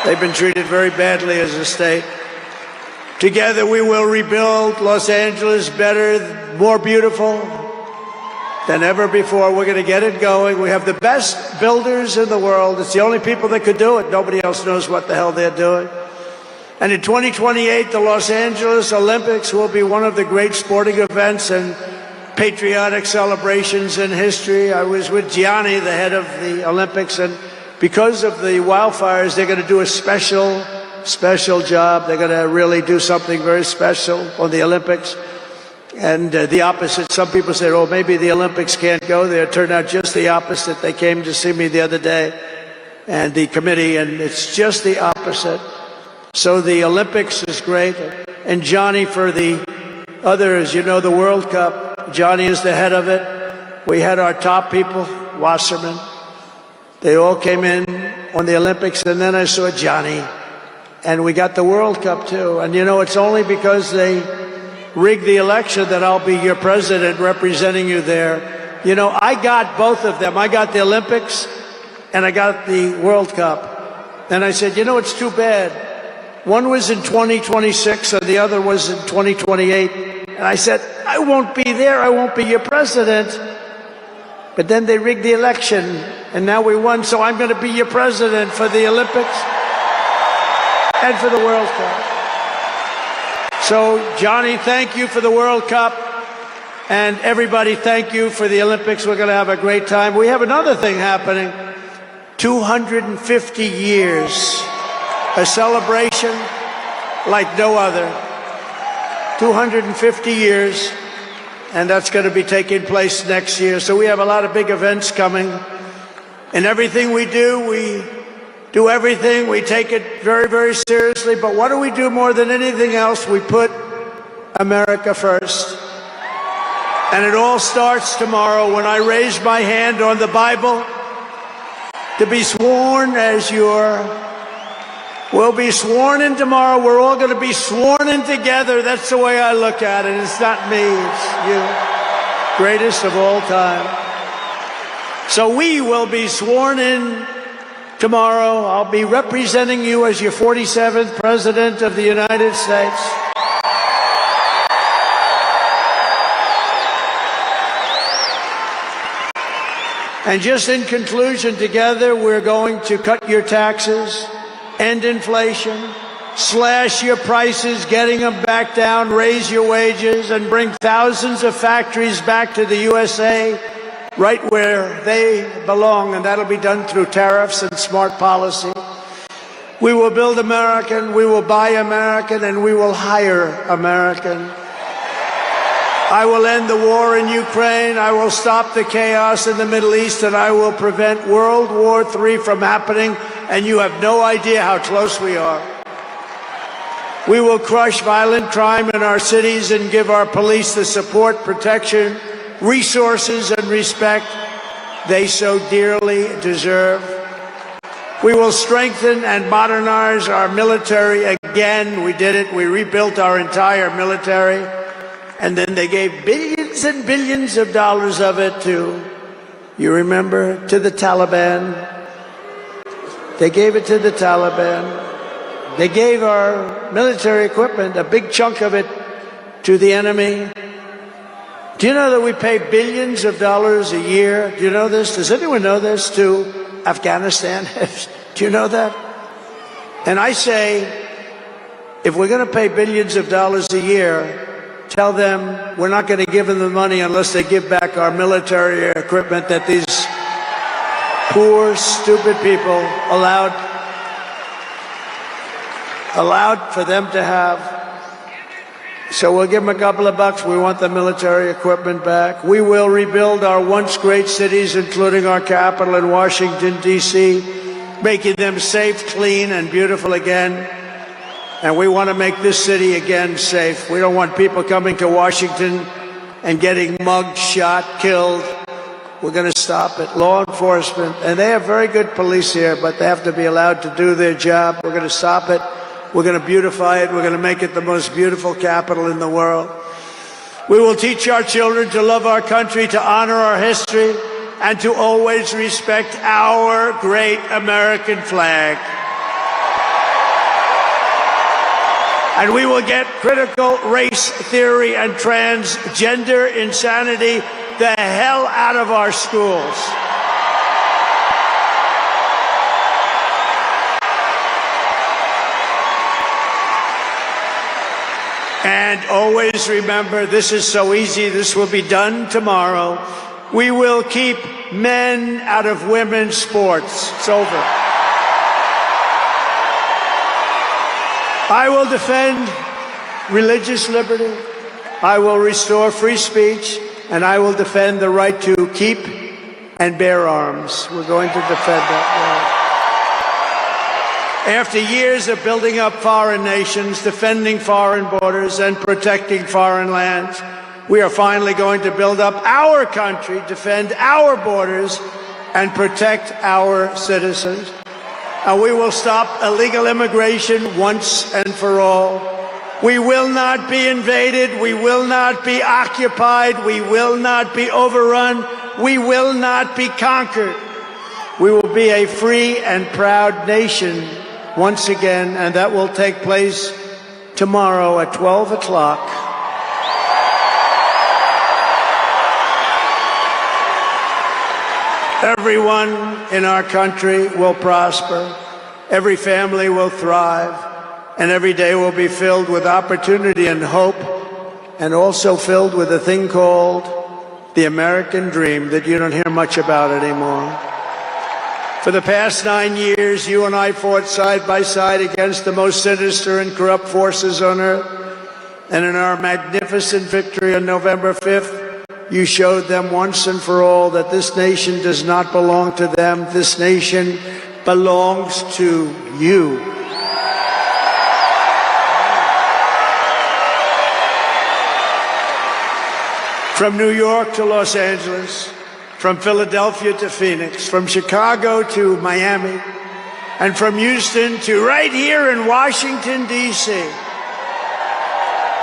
They've been treated very badly as a state. Together we will rebuild Los Angeles better, more beautiful than ever before. We're going to get it going. We have the best builders in the world. It's the only people that could do it. Nobody else knows what the hell they're doing. And in 2028, the Los Angeles Olympics will be one of the great sporting events and patriotic celebrations in history. I was with Gianni, the head of the Olympics, and because of the wildfires, they're going to do a special job. They're going to really do something very special on the Olympics. And the opposite, some people say, oh, maybe the Olympics can't go there. It turned out just the opposite. They came to see me the other day, and the committee, and it's just the opposite. So the Olympics is great. And Johnny, for the others, you know, the World Cup, Johnny is the head of it. We had our top people, Wasserman. They all came in on the Olympics, and then I saw Johnny. And we got the World Cup, too. And, you know, it's only because they rigged the election that I'll be your president representing you there. You know, I got both of them. I got the Olympics and I got the World Cup. And I said, you know, it's too bad. One was in 2026 and the other was in 2028. And I said, I won't be there. I won't be your president. But then they rigged the election and now we won. So I'm going to be your president for the Olympics and for the World Cup. So, Johnny, thank you for the World Cup. And everybody, thank you for the Olympics. We're going to have a great time. We have another thing happening. 250 years. A celebration like no other. 250 years. And that's going to be taking place next year. So we have a lot of big events coming. And everything we do everything. We take it very, very seriously. But what do we do more than anything else? We put America first. And it all starts tomorrow when I raise my hand on the Bible to be sworn as we'll be sworn in tomorrow. We're all going to be sworn in together. That's the way I look at it. It's not me. It's you. Greatest of all time. So we will be sworn in tomorrow. I'll be representing you as your 47th President of the United States. And just in conclusion, together we're going to cut your taxes, end inflation, slash your prices, getting them back down, raise your wages, and bring thousands of factories back to the USA, right where they belong, and that'll be done through tariffs and smart policy. We will build American, we will buy American, and we will hire American. I will end the war in Ukraine, I will stop the chaos in the Middle East, and I will prevent World War III from happening, and you have no idea how close we are. We will crush violent crime in our cities and give our police the support, protection, resources and respect they so dearly deserve. We will strengthen and modernize our military again. We did it. We rebuilt our entire military. And then they gave billions billions and billions of dollars of it to, you remember, to the Taliban. They gave it to the Taliban. They gave our military equipment, a big chunk of it, to the enemy. Do you know that we pay billions of dollars a year? Do you know this? Does anyone know this? To Afghanistan? Do you know that? And I say, if we're going to pay billions of dollars a year, tell them we're not going to give them the money unless they give back our military equipment that these poor, stupid people allowed for them to have. So we'll give them a couple of bucks. We want the military equipment back. We will rebuild our once great cities, including our capital in Washington, D.C., making them safe, clean, and beautiful again. And we want to make this city again safe. We don't want people coming to Washington and getting mugged, shot, killed. We're going to stop it. Law enforcement, and they have very good police here, but they have to be allowed to do their job. We're going to stop it. We're going to beautify it. We're going to make it the most beautiful capital in the world. We will teach our children to love our country, to honor our history, and to always respect our great American flag. And we will get critical race theory and transgender insanity the hell out of our schools. And always remember, this is so easy, this will be done tomorrow. We will keep men out of women's sports. It's over. I will defend religious liberty. I will restore free speech, and I will defend the right to keep and bear arms. We're going to defend that right. After years of building up foreign nations, defending foreign borders, and protecting foreign lands, we are finally going to build up our country, defend our borders, and protect our citizens. And we will stop illegal immigration once and for all. We will not be invaded. We will not be occupied. We will not be overrun. We will not be conquered. We will be a free and proud nation once again, and that will take place tomorrow at 12 o'clock. Everyone in our country will prosper, every family will thrive, and every day will be filled with opportunity and hope, and also filled with a thing called the American dream that you don't hear much about anymore. For the past 9 years, you and I fought side by side against the most sinister and corrupt forces on earth. And in our magnificent victory on November 5th, you showed them once and for all that this nation does not belong to them. This nation belongs to you. From New York to Los Angeles, from Philadelphia to Phoenix, from Chicago to Miami, and from Houston to right here in Washington, D.C.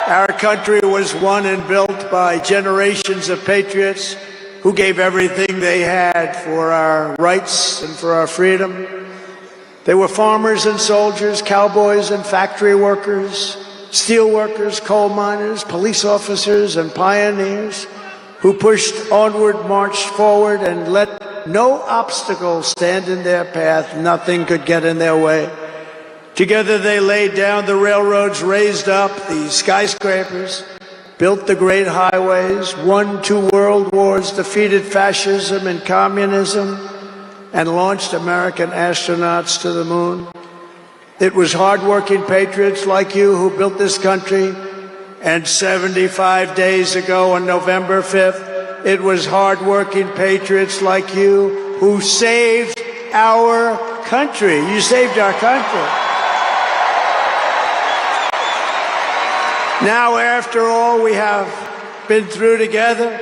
Our country was won and built by generations of patriots who gave everything they had for our rights and for our freedom. They were farmers and soldiers, cowboys and factory workers, steel workers, coal miners, police officers, and pioneers who pushed onward, marched forward, and let no obstacle stand in their path. Nothing could get in their way. Together they laid down the railroads, raised up the skyscrapers, built the great highways, won 2 world wars, defeated fascism and communism, and launched American astronauts to the moon. It was hardworking patriots like you who built this country. And 75 days ago on November 5th, it was hardworking patriots like you who saved our country. You saved our country. Now, after all we have been through together,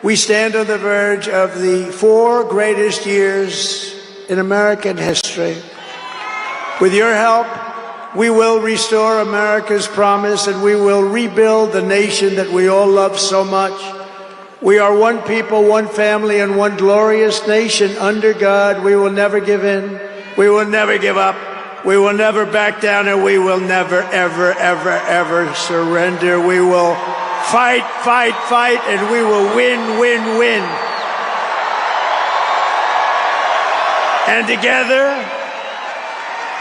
we stand on the verge of the 4 greatest years in American history. With your help, we will restore America's promise, and we will rebuild the nation that we all love so much. We are one people, one family, and one glorious nation under God. We will never give in. We will never give up. We will never back down, and we will never, ever, ever, ever surrender. We will fight, fight, fight, and we will win, win, win. And together,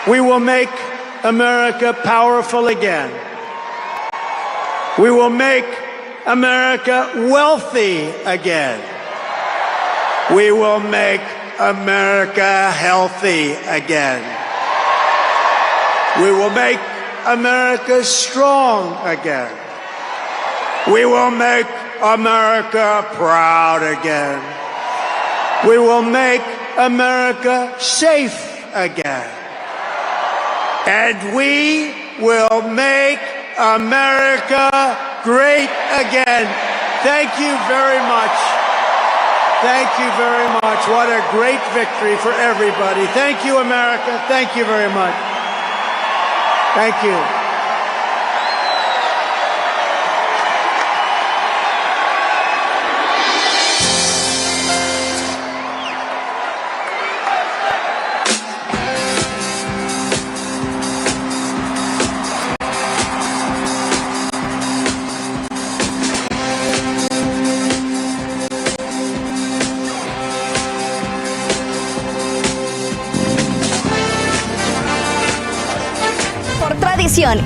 we will make America powerful again. We will make America wealthy again. We will make America healthy again. We will make America strong again. We will make America proud again. We will make America safe again. And we will make America great again. Thank you very much. Thank you very much. What a great victory for everybody. Thank you, America. Thank you very much. Thank you.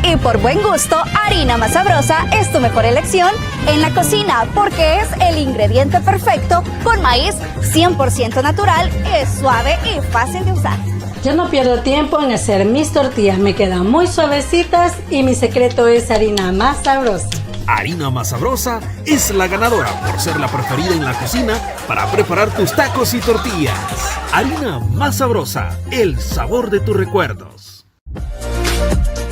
Y por buen gusto, harina más sabrosa es tu mejor elección en la cocina porque es el ingrediente perfecto con maíz 100% natural, es suave y fácil de usar. Yo no pierdo tiempo en hacer mis tortillas, me quedan muy suavecitas y mi secreto es harina más sabrosa. Harina más sabrosa es la ganadora por ser la preferida en la cocina para preparar tus tacos y tortillas. Harina más sabrosa, el sabor de tus recuerdos.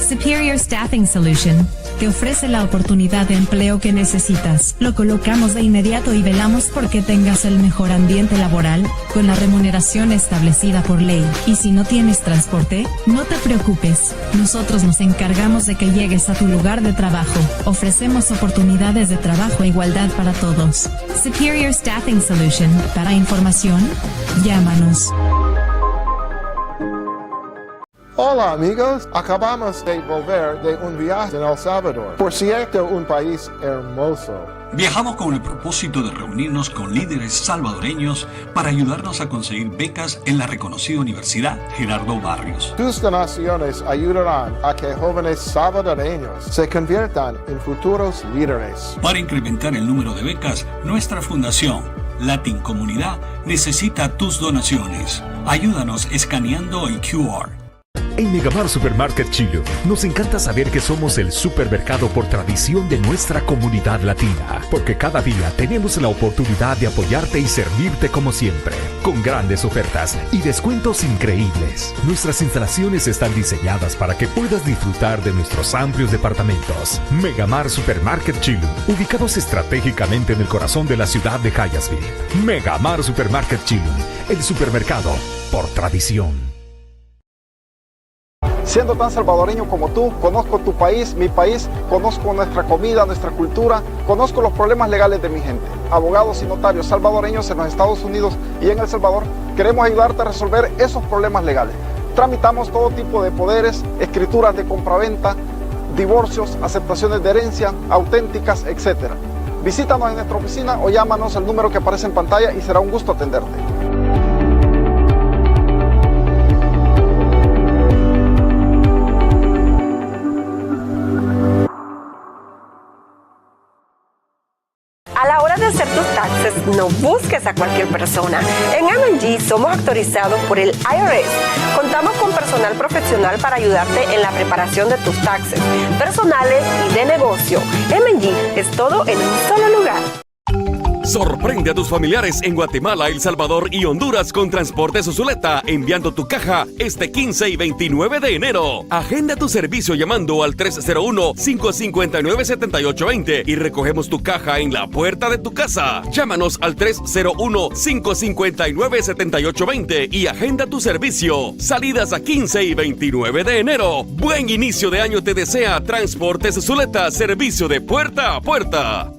Superior Staffing Solution te ofrece la oportunidad de empleo que necesitas. Lo colocamos de inmediato y velamos porque tengas el mejor ambiente laboral con la remuneración establecida por ley. Y si no tienes transporte, no te preocupes. Nosotros nos encargamos de que llegues a tu lugar de trabajo. Ofrecemos oportunidades de trabajo e igualdad para todos. Superior Staffing Solution. Para información, llámanos. Hola amigos, acabamos de volver de un viaje en El Salvador. Por cierto, un país hermoso. Viajamos con el propósito de reunirnos con líderes salvadoreños para ayudarnos a conseguir becas en la reconocida Universidad Gerardo Barrios. Tus donaciones ayudarán a que jóvenes salvadoreños se conviertan en futuros líderes. Para incrementar el número de becas, nuestra fundación, Latin Comunidad, necesita tus donaciones. Ayúdanos escaneando el QR. En Megamar Supermarket Chile nos encanta saber que somos el supermercado por tradición de nuestra comunidad latina, porque cada día tenemos la oportunidad de apoyarte y servirte como siempre, con grandes ofertas y descuentos increíbles. Nuestras instalaciones están diseñadas para que puedas disfrutar de nuestros amplios departamentos. Megamar Supermarket Chile, ubicados estratégicamente en el corazón de la ciudad de Hyattsville. Megamar Supermarket Chile, el supermercado por tradición. Siendo tan salvadoreño como tú, conozco tu país, mi país, conozco nuestra comida, nuestra cultura, conozco los problemas legales de mi gente. Abogados y notarios salvadoreños en los Estados Unidos y en El Salvador, queremos ayudarte a resolver esos problemas legales. Tramitamos todo tipo de poderes, escrituras de compraventa, divorcios, aceptaciones de herencia, auténticas, etc. Visítanos en nuestra oficina o llámanos al número que aparece en pantalla y será un gusto atenderte. A la hora de hacer tus taxes, no busques a cualquier persona. En M&G somos autorizados por el IRS. Contamos con personal profesional para ayudarte en la preparación de tus taxes, personales y de negocio. M&G es todo en un solo lugar. Sorprende a tus familiares en Guatemala, El Salvador y Honduras con Transportes Zuleta, enviando tu caja este 15 y 29 de enero. Agenda tu servicio llamando al 301-559-7820 y recogemos tu caja en la puerta de tu casa. Llámanos al 301-559-7820 y agenda tu servicio. Salidas a 15 y 29 de enero. Buen inicio de año te desea Transportes Zuleta, servicio de puerta a puerta.